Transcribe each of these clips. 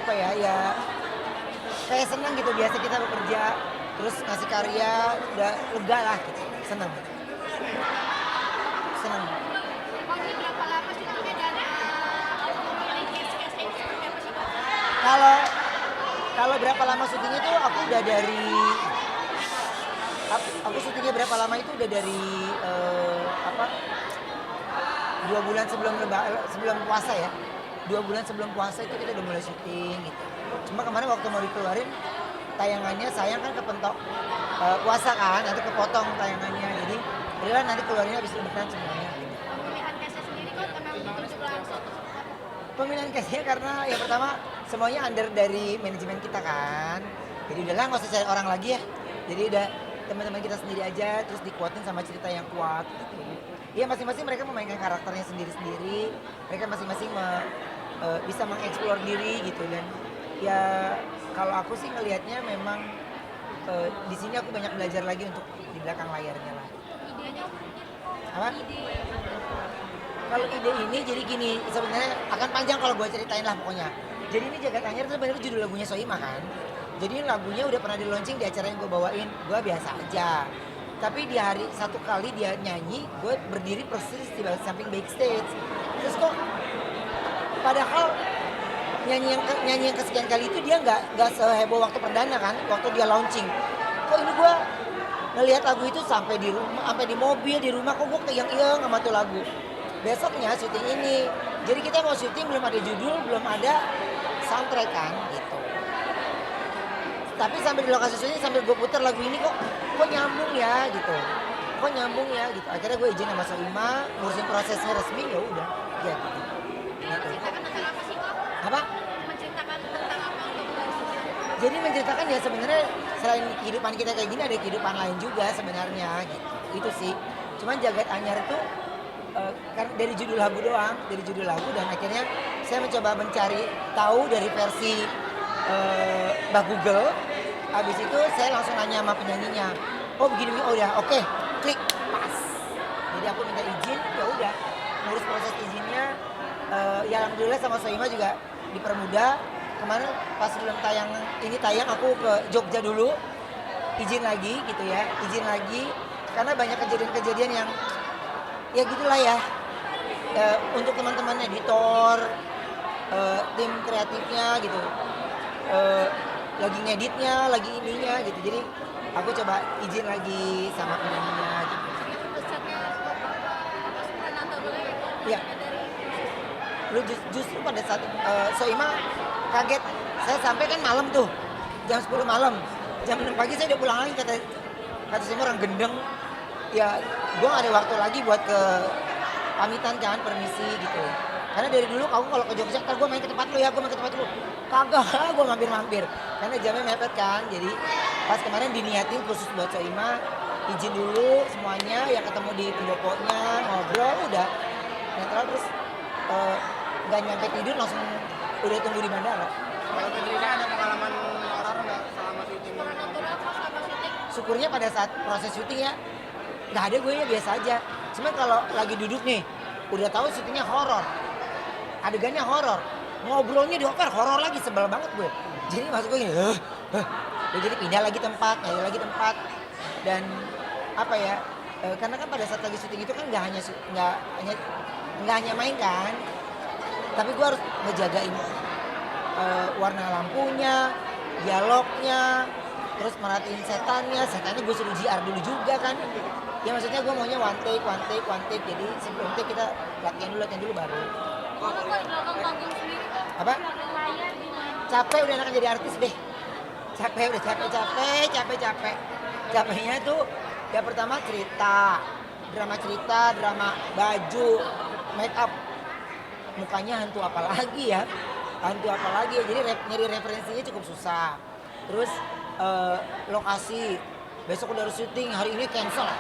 apa ya kayak seneng gitu, biasa kita bekerja terus ngasih karya udah lega lah gitu, seneng seneng. Oh, ini berapa lama syutingnya dan memilih case-case ini seperti apa sih, Kak? Kalau kalau berapa lama syutingnya itu aku udah dari aku syutingnya berapa lama itu udah dari apa 2 bulan sebelum puasa ya. 2 bulan sebelum puasa itu kita udah mulai syuting gitu. Cuma kemarin waktu mau dikeluarin tayangannya sayang kan kepentok puasa kan, nanti kepotong tayangannya. Jadi udah nanti keluarinnya habis lebaran semuanya. Gitu. Pemilihan case-nya sendiri kok memang ditunjuk langsung atau seperti apa? Pemilihan case-nya karena yang pertama semuanya under dari manajemen kita kan. Jadi udahlah nggak usah cari orang lagi ya. Jadi udah teman-teman kita sendiri aja terus dikuatin sama cerita yang kuat gitu. Iya masing-masing mereka memainkan karakternya sendiri-sendiri. Mereka masing-masing bisa mengeksplor diri gitu dan ya kalau aku sih ngelihatnya memang di sini aku banyak belajar lagi untuk di belakang layarnya lah. Idenya Apa? Kalau ide ini jadi gini, sebenarnya akan panjang kalau gue ceritain lah pokoknya. Jadi ini Jagat Anyar itu sebenarnya judul lagunya Soimah kan. Jadi lagunya udah pernah di launching di acara yang gue bawain, gue biasa aja. Tapi di hari satu kali dia nyanyi, gue berdiri persis di samping backstage. Terus kok padahal nyanyi yang kesekian kali itu dia nggak seheboh waktu perdana kan, waktu dia launching. Kok ini gue ngelihat lagu itu sampai di rumah, sampai di mobil, di rumah kok gue keyang-keyang sama tuh lagu. Besoknya syuting ini, jadi kita mau syuting belum ada judul, belum ada soundtrack kan gitu. Tapi sambil di lokasi syuting sambil gue putar lagu ini kok nyambung ya gitu. Kok nyambung ya gitu. Akhirnya gue izin sama Soimah, ngurusin prosesnya resmi ya udah jadi. Gitu. menceritakan tentang apa sih, Kak? Apa? Menceritakan tentang apa untuk lagunya? Jadi menceritakan ya sebenarnya selain kehidupan kita kayak gini ada kehidupan lain juga sebenarnya gitu. Itu sih. Cuman Jagat Anyar itu kan dari judul lagu doang, dari judul lagu dan akhirnya saya mencoba mencari tahu dari versi Mbak Google. Habis itu saya langsung nanya sama penyanyinya. Oh begini, oh ya oke, klik pas. Jadi aku minta izin, ya udah ngurus proses izinnya. Ya alhamdulillah sama Soimah juga dipermudah. Kemarin pas sebelum tayang aku ke Jogja dulu, izin lagi gitu ya, izin lagi karena banyak kejadian-kejadian yang ya gitulah ya. Untuk teman-teman editor, tim kreatifnya gitu, lagi ngeditnya, lagi ininya gitu. Jadi aku coba izin lagi sama penyanyinya gitu. Itu setnya pas Prananda dulu ya? Iya. Lu justru pada saat Soimah kaget. Saya sampai kan malam tuh, jam 10 malam. Jam 6 pagi saya udah pulang lagi, kata Soimah orang gendeng. Ya gue gak ada waktu lagi buat ke pamitan kan, permisi gitu. Karena dari dulu aku kalau ke Jogja, ntar gue main ke tempat lu ya, gue main ke tempat lu. Kagak, gue mampir-mampir. Karena jamnya mepet kan, jadi pas kemarin diniatin khusus buat Soimah, izin dulu semuanya, yang ketemu di pendoponya, ngobrol, udah netral terus gak nyampe tidur langsung udah tunggu di bandara. Kalau Fedrina ada pengalaman horor nggak selama syuting? Supernatural kok selama syuting? Syukurnya pada saat proses syuting ya nggak ada, gue ya biasa aja. Cuma kalau lagi duduk nih, udah tahu syutingnya horor, adegannya horor, ngobrolnya di hotel horor lagi, sebel banget gue. Jadi maksud gue gini, jadi pindah lagi tempat, dan apa ya? Karena kan pada saat lagi syuting itu kan nggak hanya main kan, tapi gue harus ngejagain warna lampunya, dialognya, terus merhatiin setannya gue suruh JR dulu juga kan. Ya maksudnya gue maunya one take, jadi sebelum take kita latihan dulu baru. Kalau kok di belakang panggung sendiri kok? Apa? Belakang layar gimana? Capek udah enakan jadi artis deh. Udah capek. Capeknya tuh ya pertama drama baju, make up. Mukanya hantu apa lagi ya? Jadi nyari referensinya cukup susah. Terus lokasi, besok udah harus syuting, hari ini cancel.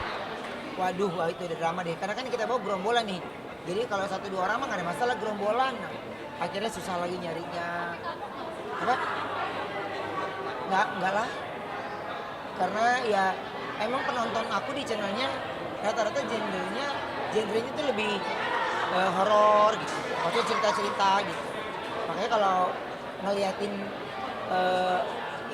Waduh, itu udah drama deh. Karena kan kita bawa gerombolan nih. Jadi kalau 1-2 orang mah gak ada masalah gerombolan. Akhirnya susah lagi nyarinya. Apa? Enggak lah. Karena ya emang penonton aku di channelnya rata-rata genrenya tuh lebih horor gitu. Maksudnya cerita-cerita gitu. Makanya kalau ngeliatin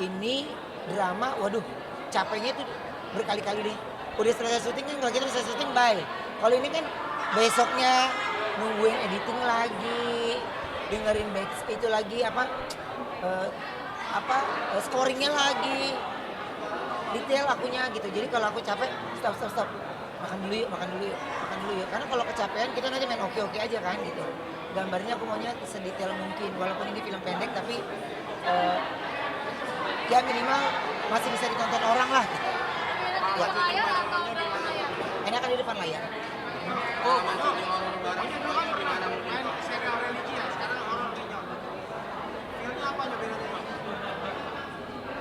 ini drama, waduh capeknya tuh berkali-kali deh. Udah selesai syuting kan, kalau kita selesai syuting bye. Kalau ini kan besoknya nungguin editing lagi, dengerin back itu lagi scoringnya lagi, detail akunya gitu. Jadi kalau aku capek, stop, makan dulu yuk. Karena kalau kecapean kita nanti main oke aja kan gitu. Gambarnya aku maunya sedetail mungkin, walaupun ini film pendek tapi ya minimal masih bisa ditonton orang lah gitu. Di layar atau nggak di layar? Enakan di depan layar. Oh, banyak orang bareng. Ini dulu kan gimana main serial religi ya, sekarang horor juga. Filmnya apa aja bedanya?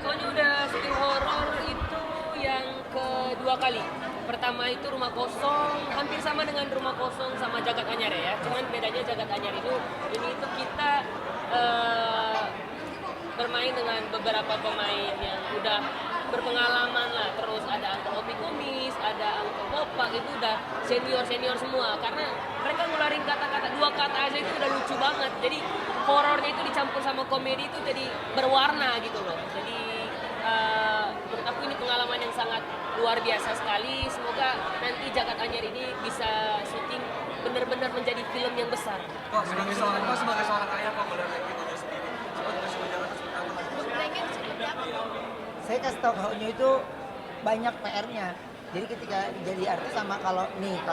Soalnya udah syuting horor itu yang kedua kali. Pertama itu Rumah Kosong, hampir sama dengan Rumah Kosong sama Jagat Anyar ya. Cuman bedanya Jagat Anyar ini itu kita bermain dengan beberapa pemain yang udah berpengalaman lah. Terus ada Uncle Opi Kumis, ada Uncle Bopak, itu udah senior semua. Karena mereka ngeluarin kata-kata, 2 kata aja itu udah lucu banget. Jadi horornya itu dicampur sama komedi itu jadi berwarna gitu loh. Jadi menurut aku ini pengalaman yang sangat luar biasa sekali. Semoga nanti Jagat Anyar ini bisa syuting benar-benar menjadi film yang besar. Sebagai seorang ayah kok boleh kayak gitu sendiri. Sebagai seorang seperti apa? Pengen seperti apa? Saya kasih tau kalau Onyo itu banyak PR-nya. Jadi ketika jadi artis sama kalau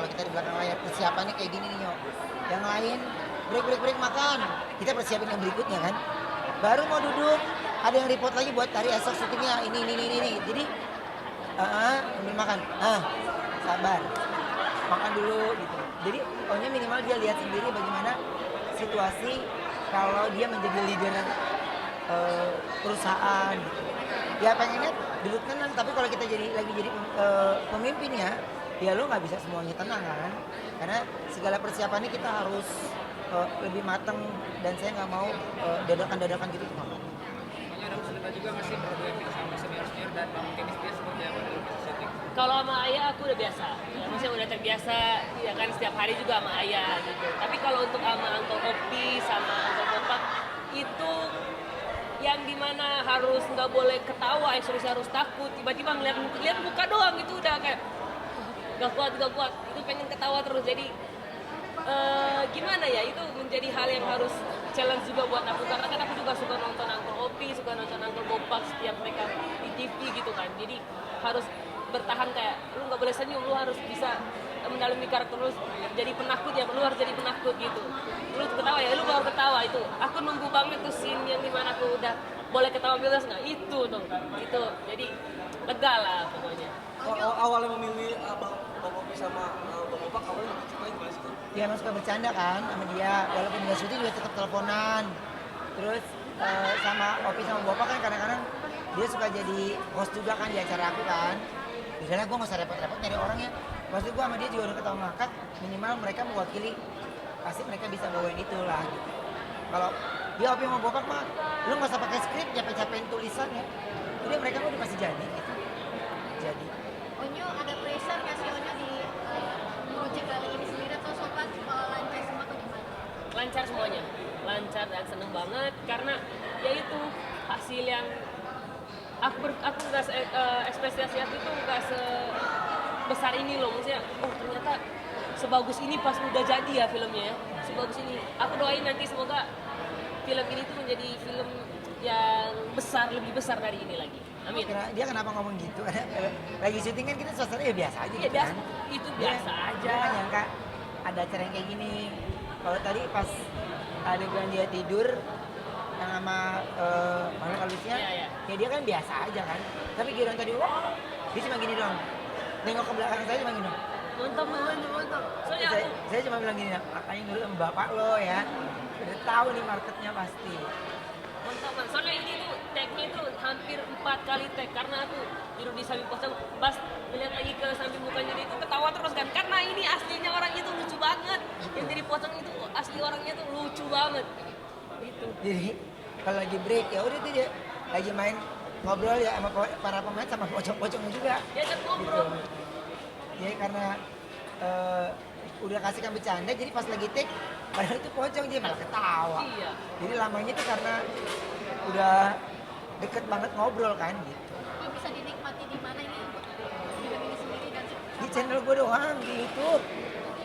kita di belakang layar persiapannya kayak gini nih Nyo. Yang lain break makan. Kita persiapin yang berikutnya kan. Baru mau duduk, ada yang report lagi buat hari esok syutingnya ini. Jadi ambil makan. Sabar. Makan dulu gitu. Jadi Onyo minimal dia lihat sendiri bagaimana situasi kalau dia menjadi leader perusahaan gitu. Ya pengennya duduk tenang, tapi kalau kita lagi jadi pemimpinnya, ya lo nggak bisa semuanya tenang kan, karena segala persiapannya kita harus lebih matang, dan saya nggak mau dadakan gitu tuh. Makanya ada kesulitan juga masih berdua kita sama senior dan Bang Tenis dia seperti apa dalam syuting? Kalau sama ayah aku udah biasa, ya, maksudnya udah terbiasa, ya kan setiap hari juga sama ayah gitu. Tapi kalau untuk sama Uncle Opi sama Uncle Bopak itu yang dimana harus nggak boleh ketawa, harus takut. Tiba-tiba lihat muka doang itu udah kayak gak kuat, itu pengen ketawa terus. Jadi gimana ya, itu menjadi hal yang harus challenge juga buat aku, karena kan aku juga suka nonton Uncle Opi, suka nonton Uncle Bopak setiap mereka di TV gitu kan. Jadi harus bertahan, kayak lu nggak boleh senyum, lu harus bisa mendalami karakter lu. Jadi penakut ya, lu harus jadi penakut gitu. Lu ketawa ya, lu baru ketawa. Itu aku nunggu banget tuh scene yang dimana aku udah boleh ketawa bebas nggak, itu dong itu. Jadi lega lah pokoknya. Awalnya memilih Bang Opi sama Bang Bopak, awalnya lebih suka gimana sih? Dia emang suka bercanda kan sama dia, walaupun dia syuting juga tetap teleponan. Terus sama Opi sama Bopak kan kadang-kadang dia suka jadi host juga kan di acara aku kan. Biasanya gue gak usah repot-repot nyari orangnya. Maksud gue sama dia juga udah ketawa ngakak, minimal mereka mewakili, pasti mereka bisa bawain itu lah gitu. Kalau dia Opi sama Bopak mah, lu gak usah pakai skrip, capek-capekin tulisan ya. Udah mereka udah pasti jadi gitu. Jadi. Onyo ada pressure nggak sih Onyo di project kali ini sendiri, atau sobat lancar semua atau gimana? Lancar semuanya, lancar dan seneng banget karena ya itu hasil yang aku nggak ekspektasi aku itu nggak sebesar ini loh. Maksudnya ternyata sebagus ini pas udah jadi ya filmnya ya, sebagus ini. Aku doain nanti semoga film ini tuh menjadi film yang besar, lebih besar dari ini lagi. Amin. Dia kenapa ngomong gitu? Lagi syuting kan kita suasana ya biasa aja Ya gitu biasa, kan. itu biasa aja. Dia nggak nyangka ada acara yang kayak gini. Kalau tadi pas adegan dia tidur yang sama mana kalisnya, Iya. ya dia kan biasa aja kan. Tapi Giron tadi, wah, dia cuma gini doang. Nengok ke belakang saya cuma gini doang. Mantap. Soalnya Saya cuma bilang gini, makanya dulu sama bapak lo ya. Udah tahu nih marketnya pasti. mantap. Soalnya ini tuh tag-nya itu hampir 4 kali tag, karena aku duduk di samping pocong, pas melihat lagi ke samping mukanya dia itu ketawa terus kan, karena ini aslinya orang itu lucu banget. Yang jadi pocong itu asli orangnya tuh lucu banget. Gitu. Jadi kalau lagi break ya udah tuh dia lagi main ngobrol ya sama para pemain sama pocong-pocongnya juga. Diajak Gitu. ngobrol. Jadi karena eh, udah kasihkan bercanda, jadi pas lagi take padahal itu pocong dia malah ketawa. Iya. Jadi lamanya tuh karena udah deket banget ngobrol kan gitu. Oh, bisa dinikmati di mana ini? Film ini sendiri dan Di channel gue doang di YouTube,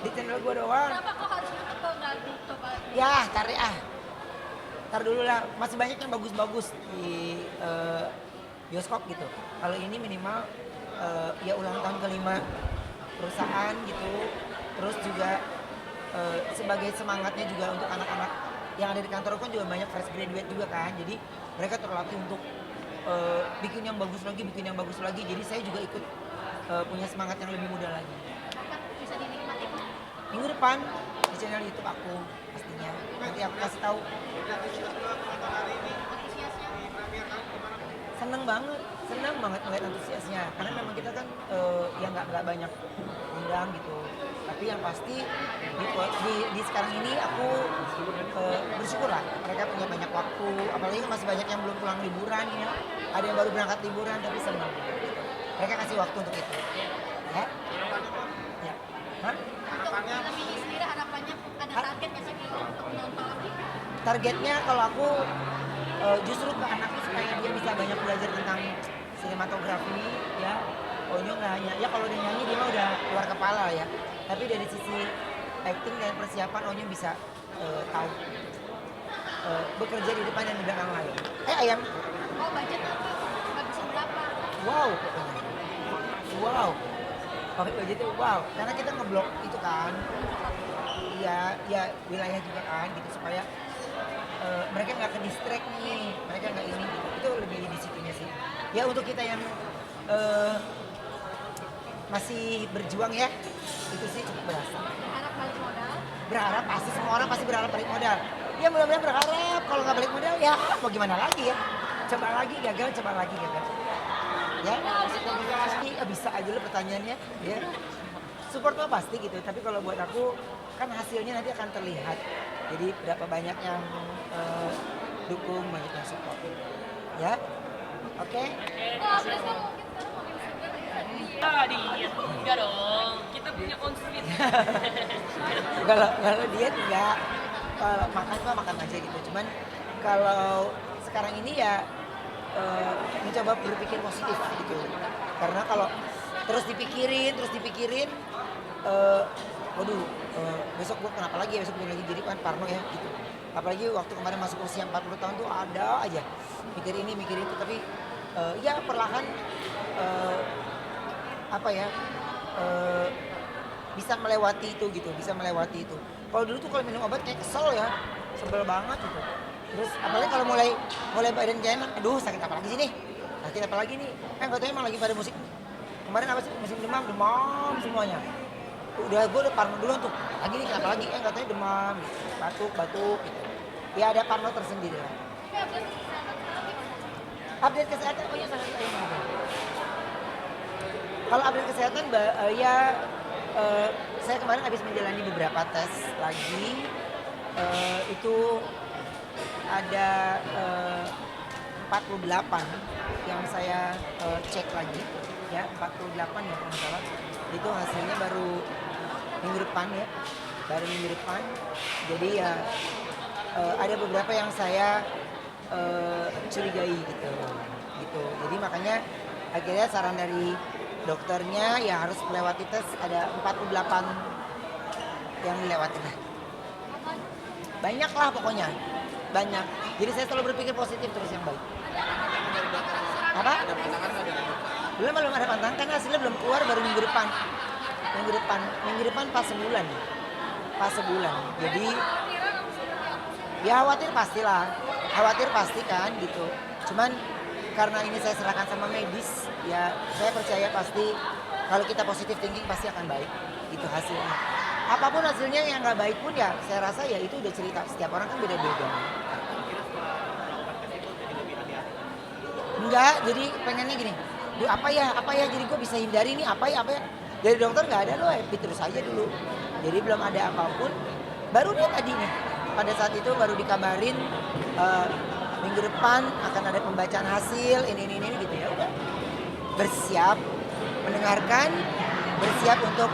di channel gue doang. kenapa kok harus nonton kok nggak coba? Ya, tar dulu lah. Masih banyak yang bagus-bagus di bioskop gitu. Kalau ini minimal ya ulang tahun kelima perusahaan gitu. Terus juga sebagai semangatnya juga untuk anak-anak yang ada di kantor kan juga banyak fresh graduate juga kan. Jadi mereka terlatih untuk bikin yang bagus lagi, bikin yang bagus lagi. Jadi saya juga ikut punya semangat yang lebih muda lagi. Kapan bisa dinikmati kok? Minggu depan di channel YouTube aku pastinya. Nanti aku kasih tahu. Antusiasnya? Seneng banget melihat antusiasnya. Karena memang kita kan ya nggak banyak undang gitu. Tapi yang pasti di sekarang ini aku bersyukur lah. Mereka punya banyak waktu. Apalagi masih banyak yang belum pulang liburan ya. Ada yang baru berangkat liburan tapi senang. Mereka kasih waktu untuk itu. Ya. Ya. Hah? Untuk film ini sendiri harapannya ada target nggak sih untuk menonton? Targetnya kalau aku justru ke anakku supaya dia bisa banyak belajar tentang sinematografi ya. Onyo nggak hanya ya kalau dia nyanyi dia mah udah keluar kepala ya. Tapi dari sisi acting dan persiapan Onyo bisa tahu bekerja di depan dan di belakang layar. Ayam, Oh, budget nanti habisin berapa? wow pokoknya. Wow. Pakai baju itu wow. Karena kita ngeblok itu kan. Iya, ya wilayah juga kan gitu supaya mereka nggak ke distract nih, mereka nggak ini gitu. Itu lebih di situnya sih. Ya untuk kita yang masih berjuang ya, itu sih cukup berasa. Berharap balik modal. Berharap pasti semua orang pasti berharap balik modal. Ya mudah-mudahan berharap kalau nggak balik modal ya mau gimana lagi ya. Coba lagi gagal, coba lagi gagal. Ya, bisa aja lo pertanyaannya. Ya, support mah pasti gitu. Tapi kalau buat aku kan hasilnya nanti akan terlihat. Jadi berapa banyak yang dukung, banyak yang support. Ya, oke. Oh, berarti mungkin sekarang mau sugar Ah, diet. Enggak dong. Kita punya konsumsi. Kalau diet enggak, kalau makan mah makan aja gitu. Cuman kalau sekarang ini ya mencoba berpikir positif gitu. Karena kalau terus dipikirin, waduh, besok gue kenapa lagi ya, besok gue lagi jadi kan parno ya gitu. Apalagi waktu kemarin masuk usia 40 tahun tuh ada aja mikir ini mikir itu, tapi ya perlahan apa ya bisa melewati itu gitu, bisa melewati itu. Kalau dulu tuh kalau minum obat kayak kesel ya, sebel banget gitu. Terus apalagi kalau mulai badan gak enak, aduh sakit apa lagi sih nih, sakit apa lagi nih, kan katanya emang lagi pada musik kemarin apa sih musim demam semuanya. Udah gue udah parno duluan tuh, lagi nih kenapa lagi, katanya demam, batuk gitu. Ya ada parno tersendiri lah. Update kesehatan, oh iya sangat kalau update kesehatan saya kemarin habis menjalani beberapa tes lagi. Itu ada 48 yang saya cek lagi ya, 48 ya kalau nggak salah. Itu hasilnya baru minggu depan ya, baru minggu depan. Jadi ya ada beberapa yang saya curigai gitu. Jadi makanya akhirnya saran dari dokternya ya harus melewati tes, ada 48 yang dilewati lah. Banyak lah pokoknya, banyak. Jadi saya selalu berpikir positif terus yang baik. Apa? Belum ada pantangan karena hasilnya belum keluar, baru minggu depan pas sebulan. Jadi ya khawatir pasti kan gitu. Cuman karena ini saya serahkan sama medis, ya saya percaya pasti kalau kita positif thinking pasti akan baik itu hasilnya. Apapun hasilnya yang nggak baik pun ya saya rasa ya itu udah cerita, setiap orang kan beda-beda. Enggak, jadi pengennya gini, apa ya jadi gue bisa hindari nih apa ya. Dari dokter nggak ada, lo happy terus aja dulu. Jadi belum ada apapun, baru dia tadi nih pada saat itu baru dikabarin minggu depan akan ada pembacaan hasil ini gitu ya udah bersiap mendengarkan bersiap untuk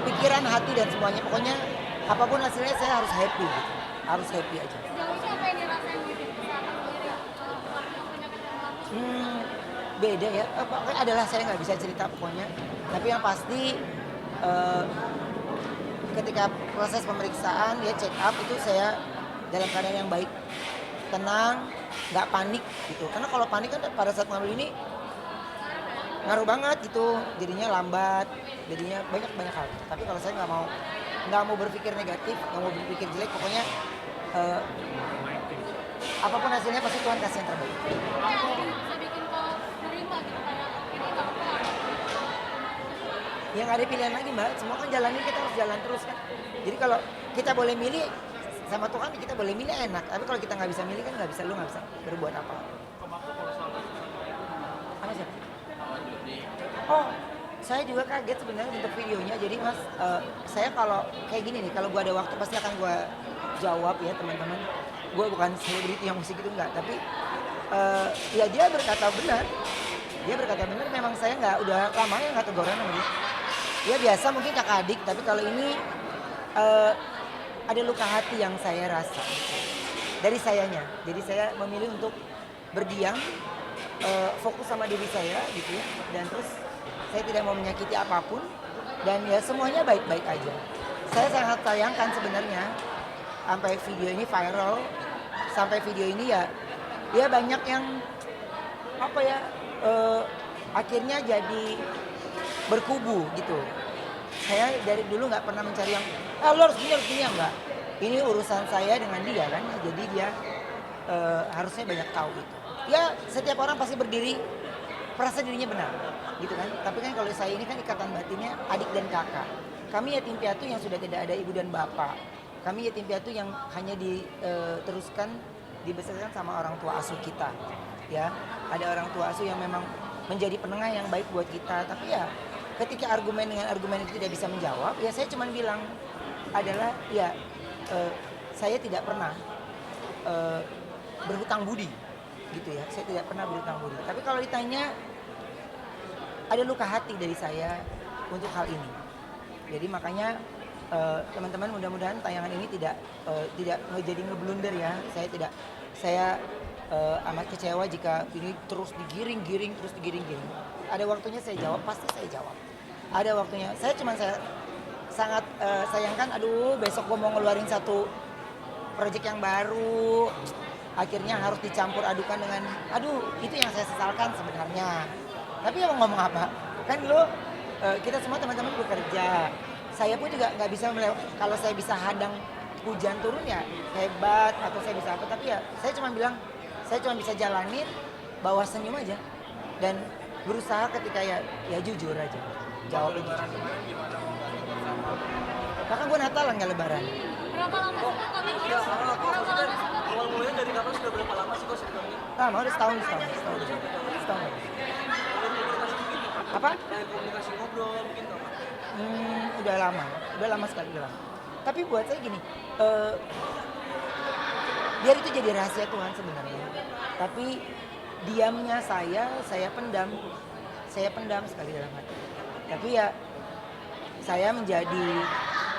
pikiran, hati dan semuanya. Pokoknya apapun hasilnya saya harus happy gitu. Harus happy aja. Sejauh ini apa yang dirasain di kesehatan sendiri? Waktu penyakit yang lalu? Beda ya, pokoknya adalah saya nggak bisa cerita pokoknya. Tapi yang pasti ketika proses pemeriksaan ya check up itu saya dalam keadaan yang baik, tenang, nggak panik gitu. Karena kalau panik kan pada saat ngambil ini ngaruh banget gitu, jadinya lambat, jadinya banyak hal. Tapi kalau saya nggak mau berpikir negatif, nggak mau berpikir jelek, pokoknya apapun hasilnya pasti Tuhan kasih yang terbaik. Apa yang bisa bikin kau nerima gitu kayak ini nggak apa-apa? Ya nggak ada pilihan lagi mbak, semua kan jalannya kita harus jalan terus kan. Jadi kalau kita boleh milih sama Tuhan kita boleh milih enak, tapi kalau kita nggak bisa milih kan nggak bisa, lu nggak bisa berbuat apa. Apa sih? Oh, saya juga kaget sebenarnya untuk videonya. Jadi mas, saya kalau kayak gini nih, kalau gua ada waktu pasti akan gua jawab ya teman-teman. Gua bukan selebriti yang musik itu enggak, tapi ya dia berkata benar. Dia berkata benar, memang saya udah lama ya nggak teguran sama dia. Ya biasa mungkin kakak adik, tapi kalau ini ada luka hati yang saya rasa dari sayanya. Jadi saya memilih untuk berdiam, fokus sama diri saya gitu ya, dan terus saya tidak mau menyakiti apapun dan ya semuanya baik-baik aja. Saya sangat sayangkan sebenarnya sampai video ini viral, sampai video ini ya banyak yang apa ya akhirnya jadi berkubu gitu. Saya dari dulu nggak pernah mencari yang lo harus gini ya enggak. Ini urusan saya dengan dia kan, jadi dia harusnya banyak tahu gitu. Ya setiap orang pasti berdiri merasa dirinya benar gitu kan. Tapi kan kalau saya ini kan ikatan batinnya adik dan kakak. Kami yatim piatu yang sudah tidak ada ibu dan bapak. Kami yatim piatu yang hanya diteruskan dibesarkan sama orang tua asuh kita. Ya, ada orang tua asuh yang memang menjadi penengah yang baik buat kita. Tapi ya ketika argumen dengan argumen itu tidak bisa menjawab, ya saya cuma bilang adalah ya saya tidak pernah berhutang budi gitu ya. Saya tidak pernah berhutang budi. Tapi kalau ditanya ada luka hati dari saya untuk hal ini. Jadi makanya teman-teman mudah-mudahan tayangan ini tidak jadi ngeblunder ya. Saya amat kecewa jika ini terus digiring-giring. Ada waktunya saya jawab, pasti saya jawab. Ada waktunya. Saya sangat sayangkan, aduh besok gue mau ngeluarin satu project yang baru. Akhirnya harus dicampur adukan dengan, aduh itu yang saya sesalkan sebenarnya. Tapi mau ngomong apa? Kan dulu kita semua teman-teman bekerja. Saya pun juga nggak bisa kalau saya bisa hadang hujan turun ya hebat, atau saya bisa apa. Tapi ya saya cuma bilang, saya cuma bisa jalanin, bawa senyum aja. Dan berusaha ketika ya jujur aja. Jawab itu. Bahkan gue Natalan nggak lebaran. Berapa lama sih kak kami Ya, berapa lama? Awal mulanya dari kapan sudah berapa lama sih kok sebenarnya? Lama udah setahun. Apa? Dari komunikasi ngobrol mungkin nggak Pak? Udah lama sekali. Tapi buat saya gini, biar itu jadi rahasia Tuhan sebenarnya. Tapi diamnya saya pendam sekali dalam hati. Tapi ya saya menjadi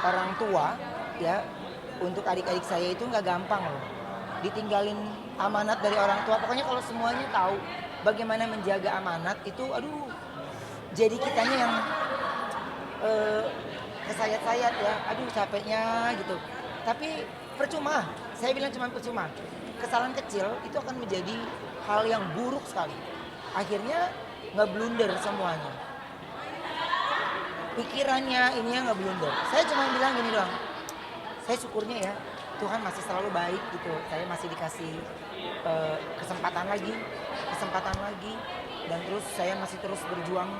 orang tua ya, untuk adik-adik saya itu nggak gampang loh. Ditinggalin amanat dari orang tua. Pokoknya kalau semuanya tahu bagaimana menjaga amanat itu, aduh, jadi kitanya yang kesayat-sayat ya, aduh capeknya gitu. Tapi percuma, saya bilang cuma percuma. Kesalahan kecil itu akan menjadi hal yang buruk sekali. Akhirnya ngeblunder semuanya. Pikirannya ini yang ngeblunder. Saya cuma bilang gini doang. Saya syukurnya ya, Tuhan masih selalu baik gitu. Saya masih dikasih kesempatan lagi, dan terus saya masih terus berjuang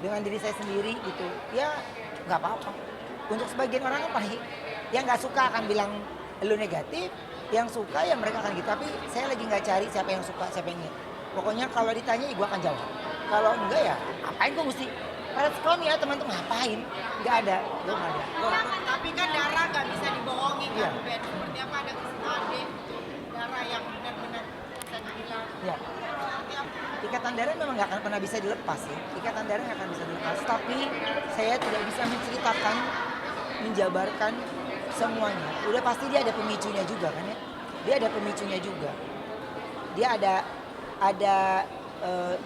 dengan diri saya sendiri gitu. Ya nggak apa-apa. Untuk sebagian orang apa nih, yang nggak suka akan bilang lu negatif, yang suka ya mereka akan gitu. Tapi saya lagi nggak cari siapa yang suka, siapa yang enggak. Pokoknya kalau ditanya ya gue akan jawab. Kalau enggak ya ngapain gue mesti respon ya teman-teman, ngapain? Nggak ada, gue nggak ada. Tapi kan darah nggak bisa dibohongi kan, Iya. Ben. Seperti apa ada kesimpulan deh, darah yang benar-benar bisa dibilang. Ya. Ikatan darah memang nggak akan pernah bisa dilepas ya. Ikatan darah nggak akan bisa dilepas. Tapi saya tidak bisa menceritakan, menjabarkan semuanya. Udah pasti dia ada pemicunya juga kan ya. Dia ada pemicunya juga. Dia ada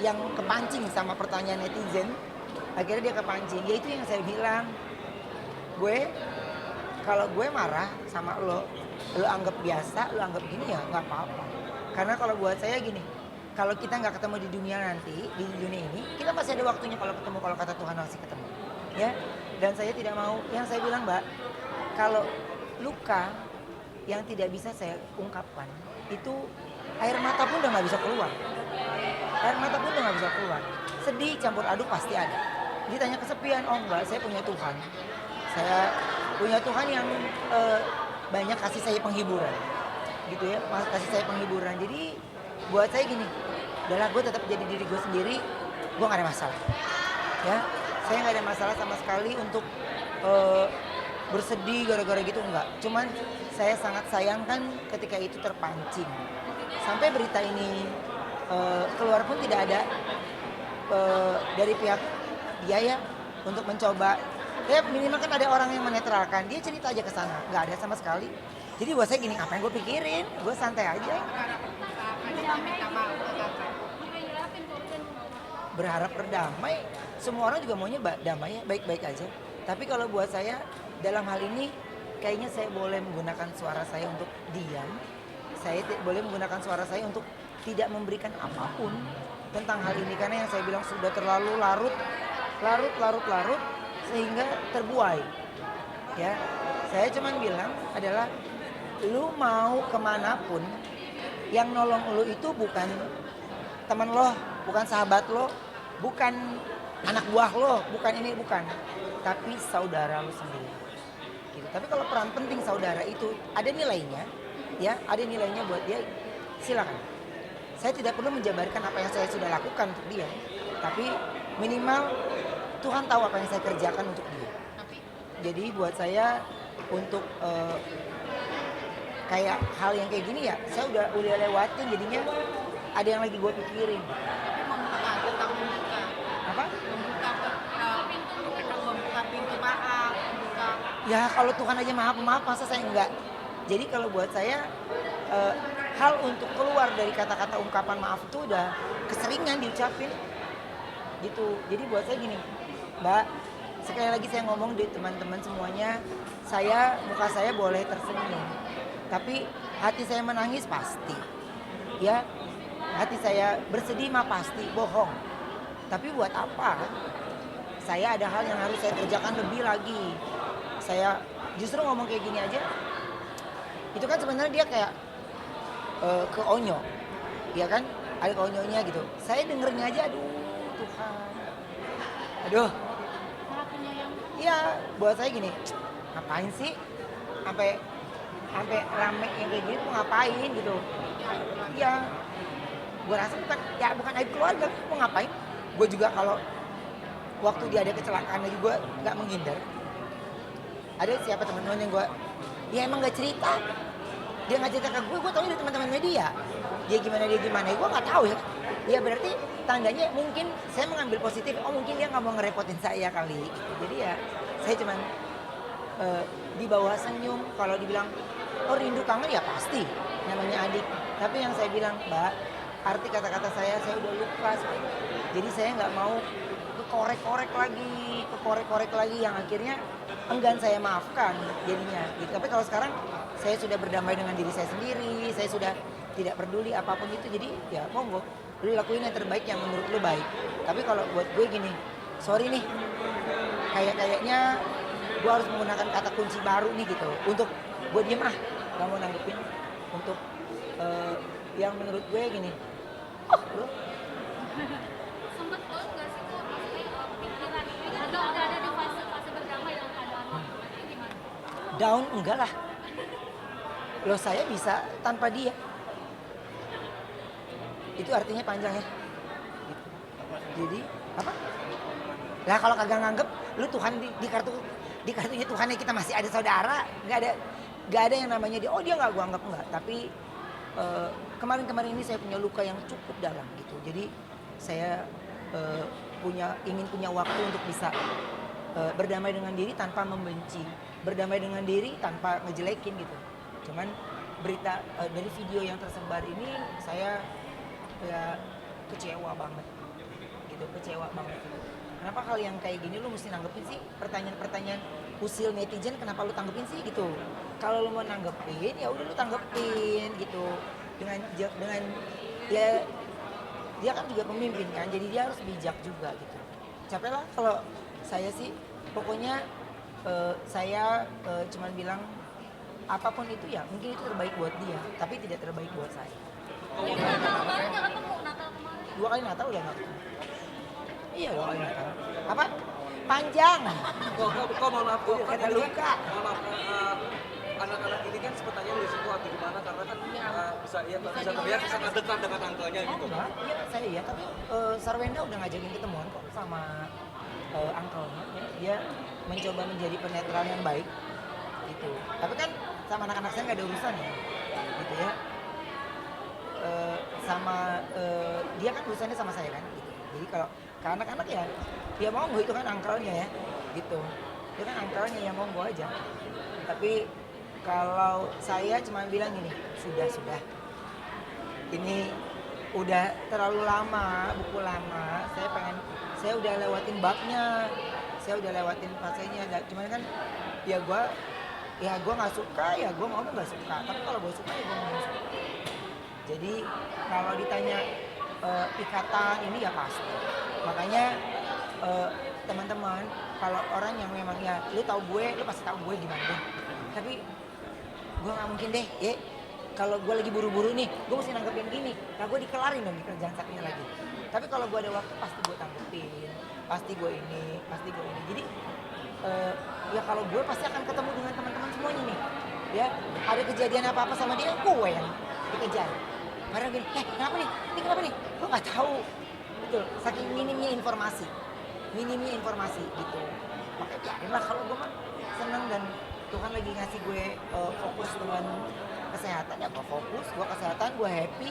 yang kepancing sama pertanyaan netizen. Akhirnya dia kepancing. Ya itu yang saya bilang. Kalau gue marah sama lo anggap biasa, lo anggap gini ya nggak apa-apa. Karena kalau buat saya gini, kalau kita nggak ketemu di dunia nanti, di dunia ini, kita masih ada waktunya kalau ketemu, kalau kata Tuhan masih ketemu. Ya, dan saya tidak mau, yang saya bilang Mbak, kalau luka yang tidak bisa saya ungkapkan, itu air mata pun udah nggak bisa keluar. Air mata pun udah nggak bisa keluar. Sedih, campur aduk pasti ada. Ditanya kesepian, oh enggak, saya punya Tuhan. Saya punya Tuhan yang banyak kasih saya penghiburan. Gitu ya, kasih saya penghiburan. Jadi buat saya gini, adalah gue tetap jadi diri gue sendiri, gue gak ada masalah. Ya, saya gak ada masalah sama sekali untuk bersedih gara-gara gitu, enggak. Cuman saya sangat sayangkan ketika itu terpancing. Sampai berita ini keluar pun tidak ada dari pihak dia ya untuk mencoba. Ya minimal kan ada orang yang menetralkan, dia cerita aja ke sana, nggak ada sama sekali. Jadi buat saya gini, apa yang gue pikirin, gue santai aja. Berharap berdamai, semua orang juga maunya damai ya, baik-baik aja. Tapi kalau buat saya, dalam hal ini kayaknya saya boleh menggunakan suara saya untuk diam. Saya boleh menggunakan suara saya untuk tidak memberikan apapun tentang hal ini. Karena yang saya bilang sudah terlalu larut sehingga terbuai. Ya, saya cuman bilang adalah lu mau kemanapun, yang nolong lu itu bukan teman lo, bukan sahabat lo, bukan anak buah lo, bukan ini, bukan, tapi saudara lo sendiri. Gitu. Tapi kalau peran penting saudara itu ada nilainya, ya, ada nilainya buat dia, silakan. Saya tidak perlu menjabarkan apa yang saya sudah lakukan untuk dia, tapi minimal Tuhan tahu apa yang saya kerjakan untuk dia. Jadi buat saya untuk kayak hal yang kayak gini ya, saya udah lewatin, jadinya ada yang lagi gue pikirin. Tapi membuka, tetap membuka. Apa? Membuka pintu maaf, membuka. Ya kalau Tuhan aja maaf, masa saya enggak. Jadi kalau buat saya hal untuk keluar dari kata-kata ungkapan maaf itu udah keseringan diucapin. Gitu. Jadi buat saya gini, Mbak, sekali lagi saya ngomong di teman-teman semuanya, muka saya boleh tersenyum, tapi hati saya menangis pasti. Ya, hati saya bersedih mah pasti, bohong. Tapi buat apa? Saya ada hal yang harus saya kerjakan lebih lagi. Saya justru ngomong kayak gini aja, itu kan sebenarnya dia kayak ke onyo, ya kan? Ada ke onyonya gitu. Saya dengernya aja, aduh Tuhan, aduh. Iya, buat saya gini, ngapain sih sampai rame yang kayak gini, mau ngapain gitu? Iya, gue rasa bukan aib keluarga, mau ngapain? Gue juga kalau waktu dia ada kecelakaan lagi gue nggak menghindar. Ada siapa teman-teman yang dia emang nggak cerita, dia nggak cerita ke gue tahu dari teman-teman media. Dia gimana, gue nggak tahu ya. Ya berarti tandanya mungkin saya mengambil positif, oh mungkin dia nggak mau ngerepotin saya kali. Jadi ya saya cuman di bawah senyum. Kalau dibilang oh rindu kangen ya pasti, namanya adik. Tapi yang saya bilang, Mbak, arti kata-kata saya udah lupa. Jadi saya nggak mau kekorek-korek lagi yang akhirnya enggan saya maafkan jadinya. Gitu. Tapi kalau sekarang saya sudah berdamai dengan diri saya sendiri, saya sudah tidak peduli apapun itu. Jadi ya monggo, lu lakuin yang terbaik yang menurut lu baik. Tapi kalau buat gue gini, sorry nih, kayaknya gue harus menggunakan kata kunci baru nih gitu untuk gue diem gak mau nanggepin. Untuk yang menurut gue gini, lu Sempet down nggak sih kok? Maksudnya pikiran ada di fase berdamai dengan keadaan waktu gimana? down enggak lah. Loh saya bisa tanpa dia. Itu artinya panjang ya. Gitu. Jadi apa? Lah kalau kagak nganggep, lu Tuhan di kartunya Tuhan kita masih ada saudara, nggak ada yang namanya dia. Oh dia nggak gua anggap enggak. Tapi kemarin-kemarin ini saya punya luka yang cukup dalam gitu. Jadi saya ingin punya waktu untuk bisa berdamai dengan diri tanpa membenci, berdamai dengan diri tanpa ngejelekin gitu. Cuman berita dari video yang tersebar ini saya kayak kecewa banget gitu, kecewa banget gitu. Kenapa hal yang kayak gini lu mesti nanggepin sih? Pertanyaan-pertanyaan usil netizen kenapa lu tanggepin sih gitu. Kalau lu mau nanggepin ya udah lu tanggepin gitu. Dengan ya dia kan juga pemimpin kan, jadi dia harus bijak juga gitu. Capek lah kalau saya sih, pokoknya saya cuman bilang apapun itu ya mungkin itu terbaik buat dia, tapi tidak terbaik buat saya. Natal kemarin nggak ketemu, Natal kemarin. 2 kali Natal udah nggak ketemu. Iya 2 kali Natal. Apa? Panjang. Kok mohon maaf, kok Kata luka. mohon maaf, anak-anak ini kan sepertinya risiko atau gimana karena kan bisa terlihat sangat dekat dengan angkanya gitu. Enggak, iya saya iya, tapi Sarwenda udah ngajakin ketemuan kok sama uncle-nya. Dia mencoba menjadi penetral yang baik gitu. Tapi kan sama anak-anak saya nggak ada urusan ya, gitu ya. Dia kan urusannya sama saya kan gitu. Jadi kalau ke anak-anak ya dia monggo, itu kan uncle-nya ya gitu. Itu kan uncle-nya yang monggo aja. Tapi kalau saya cuma bilang gini, sudah. Ini udah terlalu lama, buku lama. Saya udah lewatin babnya, saya udah lewatin fasenya. Cuman kan ya gue nggak suka, ya gue ngomong nggak suka. Tapi kalau gue suka ya gue ngomong suka. Jadi kalau ditanya ikatan ini ya pasti. Makanya teman-teman, kalau orang yang memang ya lu tahu gue, lu pasti tahu gue gimana deh. Tapi gue nggak mungkin deh, ya. Kalau gue lagi buru-buru nih, gue mesti nanggepin gini. Nah gue dikelarin dong kerjaan satunya lagi. Tapi kalau gue ada waktu pasti gue tanggepin, pasti gue ini. Jadi ya kalau gue pasti akan ketemu dengan teman-teman semuanya nih. Ya ada kejadian apa-apa sama dia, gue yang dikejar. Karena gini, kenapa nih? Ini kenapa nih? Gue nggak tahu. Betul, saking minimnya informasi gitu. Makanya biarin lah, kalau gue mah seneng dan Tuhan lagi ngasih gue fokus dengan kesehatan, ya gue fokus, gue kesehatan, gue happy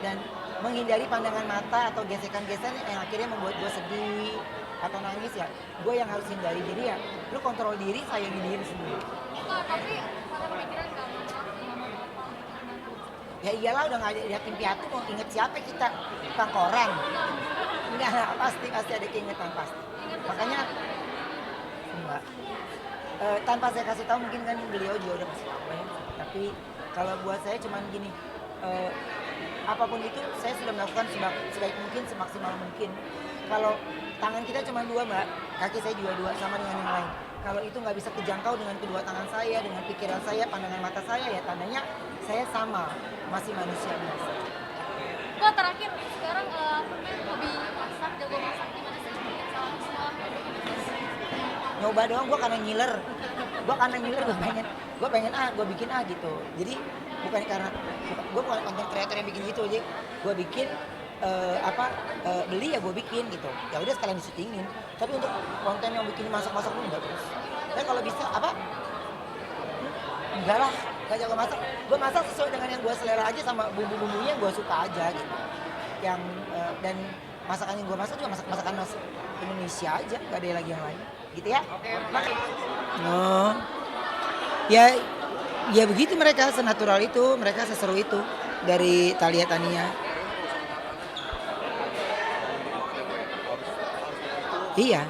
dan menghindari pandangan mata atau gesekan-gesekan yang akhirnya membuat gue sedih atau nangis, ya gue yang harus hindari. Jadi ya lu kontrol diri, sayangi diri sendiri. Tapi ada pemikiran nggak mau apa? Ya iyalah, udah nggak ada yakin piatu, mau inget siapa kita, tukang koran. Enggak, pasti ada keingetan pasti. Makanya enggak. Tanpa saya kasih tahu mungkin kan beliau juga udah kasih tahu ya. Tapi kalau buat saya cuman gini, apapun itu saya sudah melakukan sebaik mungkin, semaksimal mungkin. Kalau tangan kita cuma 2 mbak, kaki saya juga 2 sama dengan yang lain. Kalau itu nggak bisa kejangkau dengan kedua tangan saya, dengan pikiran saya, pandangan mata saya, ya tandanya saya sama, masih manusia biasa. Kok terakhir sekarang hobi masak, jago masak gimana sih? Salam semua. Nyoba doang, gue karena ngiler, gue pengen gue bikin gitu. Jadi bukan karena gue bukan konten kreator yang bikin gitu aja, gue bikin beli ya gue bikin gitu. Ya udah sekalian disyutingin. Tapi untuk konten yang bikin masak-masak pun enggak terus. Tapi kalau bisa enggak lah, gak jago masak. Gue masak sesuai dengan yang gue selera aja, sama bumbu-bumbunya yang gue suka aja gitu. Yang dan masakan yang gue masak juga masakan Indonesia aja, gak ada lagi yang lain. Gitu ya? Oh. Ya begitu, mereka senatural itu, mereka seseru itu dari Thalia Tania. Iya.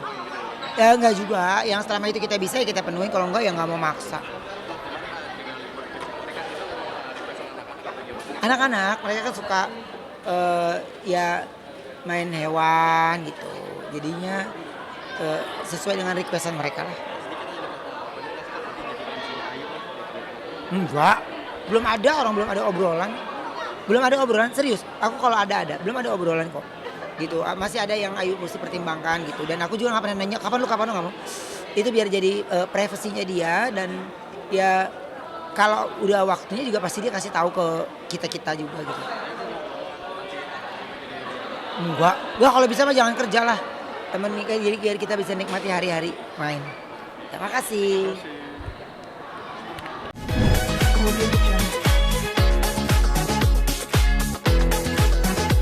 Ya enggak juga, yang selama itu kita bisa ya kita penuhin, kalau enggak ya enggak mau maksa. Anak-anak mereka kan suka ya main hewan gitu. Jadinya sesuai dengan requestan mereka lah. Enggak, belum ada obrolan serius. Aku kalau ada, belum ada obrolan kok. Gitu, masih ada yang ayo mesti pertimbangkan gitu. Dan aku juga nggak pernah nanya kapan lu nggak mau. Itu biar jadi privasinya dia, dan ya kalau udah waktunya juga pasti dia kasih tahu ke kita juga gitu. Enggak kalau bisa mah jangan kerja lah. Temen nikah, jadi biar kita bisa nikmati hari-hari main. Terima kasih. Kemudian